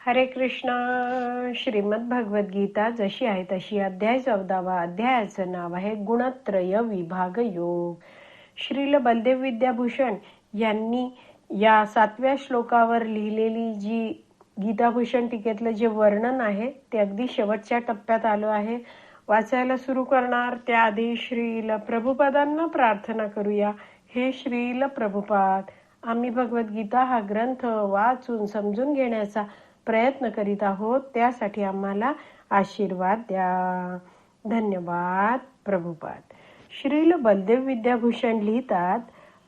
हरे कृष्णा. श्रीमद भगवद गीता जशी आहे तशी अध्याय 14. अध्यायाचं नाव आहे गुणत्रय विभाग योग. श्रील बलदेव विद्याभूषण यांनी या 7व्या श्लोकावर लिहिलेली जी गीताभूषण टीकेतलं जे वर्णन आहे ते अगदी शेवटच्या टप्प्यात आलो आहे. वाचायला सुरू करणार त्याआधी श्रील प्रभुपादांना प्रार्थना करूया. हे श्रील प्रभुपाद, आम्ही भगवद्गीता हा ग्रंथ वाचून समजून घेण्याचा प्रयत्न करीत आहोत, त्यासाठी आम्हाला आशीर्वाद द्या. धन्यवाद प्रभुपाद. श्रील बलदेव विद्याभूषण लिहितात,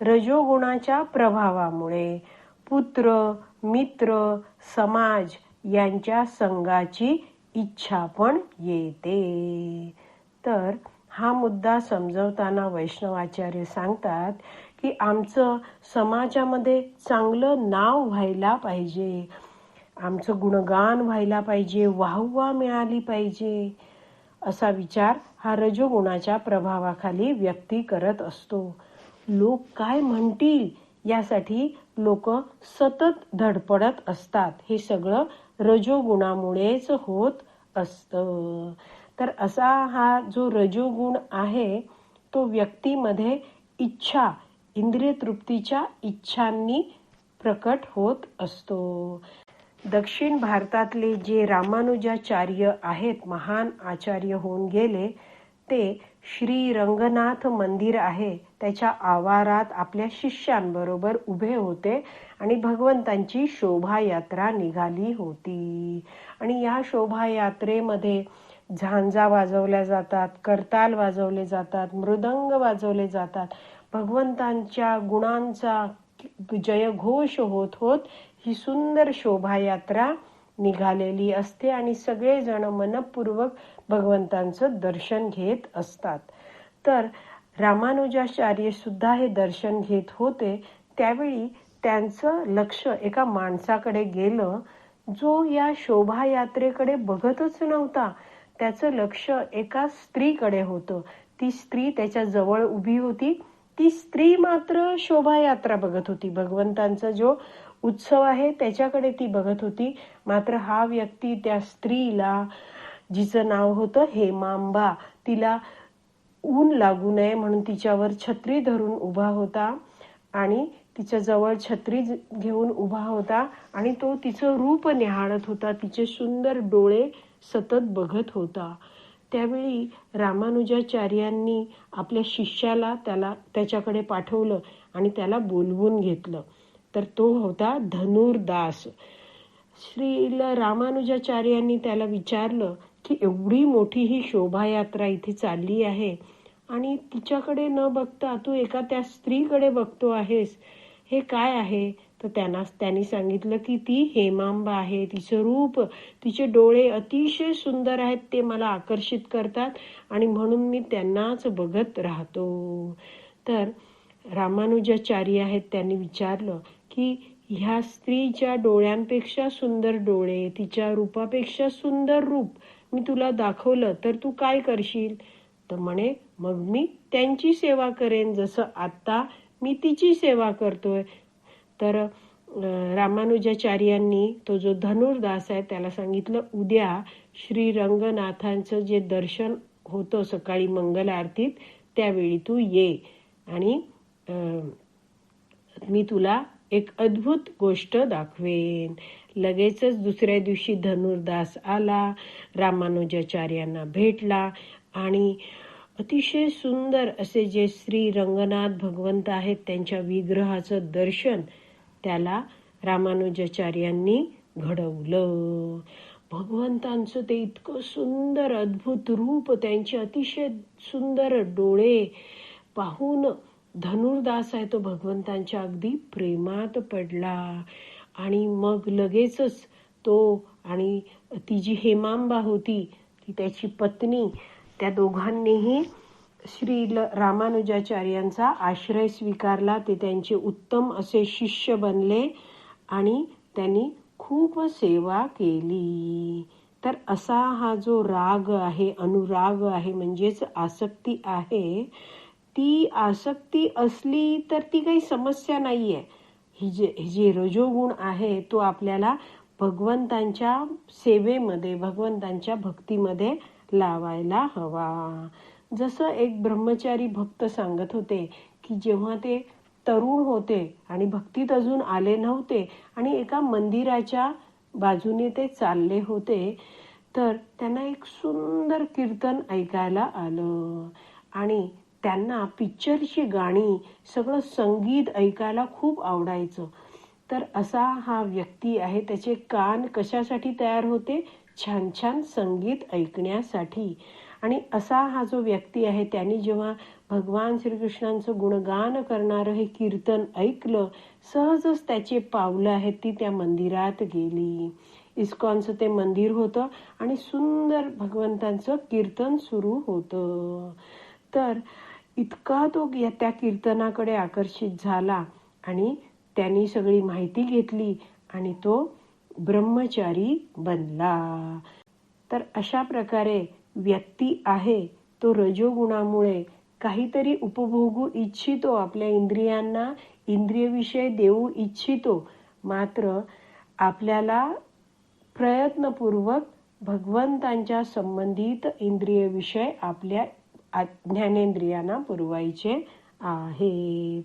रजोगुणाच्या प्रभावामुळे पुत्र, मित्र, समाज यांच्या संगाची इच्छा पण येते. तर हा मुद्दा समजवताना वैष्णवाचार्य सांगतात की आमचं समाजामध्ये चांगलं नाव व्हायला पाहिजे, आमचं गुणगान व्हायला पाहिजे, वाहवा मिळाली पाहिजे, असा विचार हा रजोगुणाच्या प्रभावाखाली व्यक्ती करत असतो. लोक काय म्हणतील यासाठी लोक सतत धडपडत असतात. हे सगळं रजोगुणामुळेच होत असतं. तर असा हा जो रजोगुण आहे तो व्यक्तीमध्ये इच्छा, इंद्रिय तृप्तीच्या इच्छांनी प्रकट होत असतो. दक्षिण भारतातले जे रामानुजाचार्य आहेत, महान आचार्य होऊन गेले, ते श्री रंगनाथ मंदिर आहे त्याच्या आवारात आपल्या शिष्यांबरोबर उभे होते आणि भगवंतांची शोभायात्रा निघाली होती. आणि या शोभायात्रेमध्ये झांजा वाजवल्या जातात, करताल वाजवले जातात, मृदंग वाजवले जातात. भगवंतांच्या गुणांचा जयघोष होत होत ही सुंदर शोभायात्रा निघालेली असते आणि सगळेजण मनपूर्वक भगवंतांचं दर्शन घेत असतात. तर रामानुजाचार्य सुद्धा हे दर्शन घेत होते. त्यावेळी त्यांचं लक्ष एका माणसाकडे गेलं जो या शोभायात्रेकडे बघतच नव्हता. त्याचं लक्ष एका स्त्रीकडे होतं. ती स्त्री त्याच्या जवळ उभी होती. ती स्त्री मात्र शोभायात्रा बघत होती, भगवंतांचा जो उत्सव आहे त्याच्याकडे ती बघत होती. मात्र हा व्यक्ती त्या स्त्रीला, जिचं नाव होतं हेमांबा, तिला ऊन लागू नये म्हणून तिच्यावर छत्री धरून उभा होता आणि तिच्या जवळ छत्री घेऊन उभा होता आणि तो तिचं रूप निहाळत होता, तिचे सुंदर डोळे सतत बघत होता. त्यावेळी रामानुजाचार्यांनी आपल्या शिष्याला त्याच्याकडे पाठवलं आणि त्याला बोलवून घेतलं. तर तो होता धनुर्दास. श्रील रामानुजाचार्यांनी त्याला विचारलं की एवढी मोठी ही शोभायात्रा इथे चालली आहे आणि तिच्याकडे न बघता तू एका त्या स्त्रीकडे बघतो आहेस, हे काय आहे? तर त्यांनी सांगितलं की ती हेमांबा आहे. तिचं रूप, तिचे डोळे अतिशय सुंदर आहेत, ते मला आकर्षित करतात आणि म्हणून मी त्यांनाच बघत राहतो. तर रामानुजाचार्य आहेत त्यांनी विचारलं की ह्या स्त्रीच्या डोळ्यांपेक्षा सुंदर डोळे, तिच्या रूपापेक्षा सुंदर रूप मी तुला दाखवलं तर तू काय करशील? तर म्हणे, मग मी त्यांची सेवा करेन जसं आता मी तिची सेवा करतोय. तर रामानुजाचार्यांनी तो जो धनुर्दास आहे त्याला सांगितलं, उद्या श्री रंगनाथांचं जे दर्शन होतं सकाळी मंगल आरतीत त्यावेळी तू ये आणि मी तुला एक अद्भुत गोष्ट दाखवेन. लगेचच दुसऱ्या दिवशी धनुर्दास आला, रामानुजाचार्यांना भेटला आणि अतिशय सुंदर असे जे श्री रंगनाथ भगवंत आहेत त्यांच्या विग्रहाचं दर्शन त्याला रामानुजाचार्यांनी घडवलं. भगवंतांचं ते इतकं सुंदर अद्भुत रूप, त्यांचे अतिशय सुंदर डोळे पाहून धनुर्दास आहे तो भगवंतांच्या अगदी प्रेमात पडला. आणि मग लगेचच तो आणि ती जी हेमांबा होती ती त्याची पत्नी, त्या दोघांनीही श्री रामानुजाचार्यांचा आश्रय स्वीकारला. ते त्यांचे उत्तम असे शिष्य बनले आणि त्यांनी खूप सेवा केली. तर असा हा जो राग आहे, अनुराग आहे, म्हणजेच आसक्ती आहे, ती आसक्ती असली तर ती काही समस्या नाहीये. ही जे रजोगुण आहे तो आपल्याला भगवंतांच्या सेवेमध्ये, भगवंतांच्या भक्तीमध्ये लावायला हवा. जसं एक ब्रह्मचारी भक्त सांगत होते की जेव्हा ते तरुण होते आणि भक्तीत अजून आले नव्हते आणि एका मंदिराच्या बाजूने ते चालले होते, तर त्यांना एक सुंदर कीर्तन ऐकायला आलं आणि त्यांना पिक्चरची गाणी, सगळं संगीत ऐकायला खूप आवडायचं. तर असा हा व्यक्ती आहे. त्याचे कान कशासाठी तयार होते? छान छान संगीत ऐकण्यासाठी. आणि असा हा जो व्यक्ती आहे त्याने जेव्हा भगवान श्रीकृष्णांचं गुणगान करणारं हे कीर्तन ऐकलं, सहजच त्याची पावलं आहेत ती त्या मंदिरात गेली. इस्कॉनचं ते मंदिर होतं आणि सुंदर भगवंतांचं कीर्तन सुरू होतं. तर इतका तो त्या कीर्तनाकडे आकर्षित झाला आणि त्यांनी सगळी माहिती घेतली आणि तो ब्रह्मचारी बनला. तर अशा प्रकारे व्यक्ती आहे तो रजोगुणामुळे काहीतरी उपभोगू इच्छितो, आपल्या इंद्रियांना इंद्रिय विषय देऊ इच्छितो, मात्र आपल्याला प्रयत्नपूर्वक भगवंतांच्या संबंधित इंद्रिय विषय आपल्या ज्ञानेंद्रियांना पुरवायचे आहेत.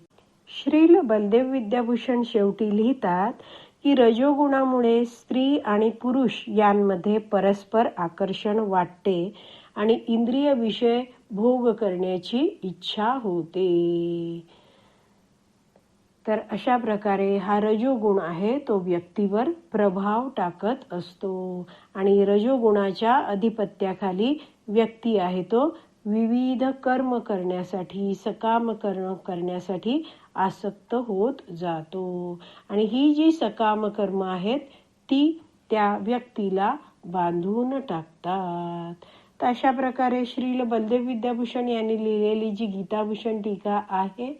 श्रील बलदेव विद्याभूषण शेवटी लिहितात की रजोगुणामुळे स्त्री आणि पुरुष यांमध्ये परस्पर आकर्षण वाटते आणि इंद्रिय विषय भोग करण्याची इच्छा होते. तर अशा प्रकारे हा रजोगुण आहे तो व्यक्तीवर प्रभाव टाकत असतो आणि रजोगुणाच्या अधिपत्याखाली व्यक्ती आहे तो विविध कर्म करण्यासाठी, सकाम कर्म करण्यासाठी आसक्त होत जातो आणि ही जी सकाम कर्म आहेत ती त्या व्यक्तीला बांधून टाकतात. तर अशा प्रकारे श्रील बलदेव विद्याभूषण यांनी लिहिलेली जी गीताभूषण टीका आहे,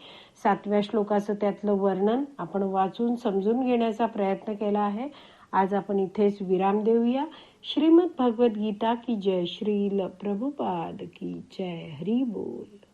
7व्या श्लोकाचं त्यातलं वर्णन आपण वाचून समजून घेण्याचा प्रयत्न केला आहे. आज आपण इथेच विराम देऊया. श्रीमद भगवद गीता की जय. श्रील प्रभुपाद की जय. हरी बोल.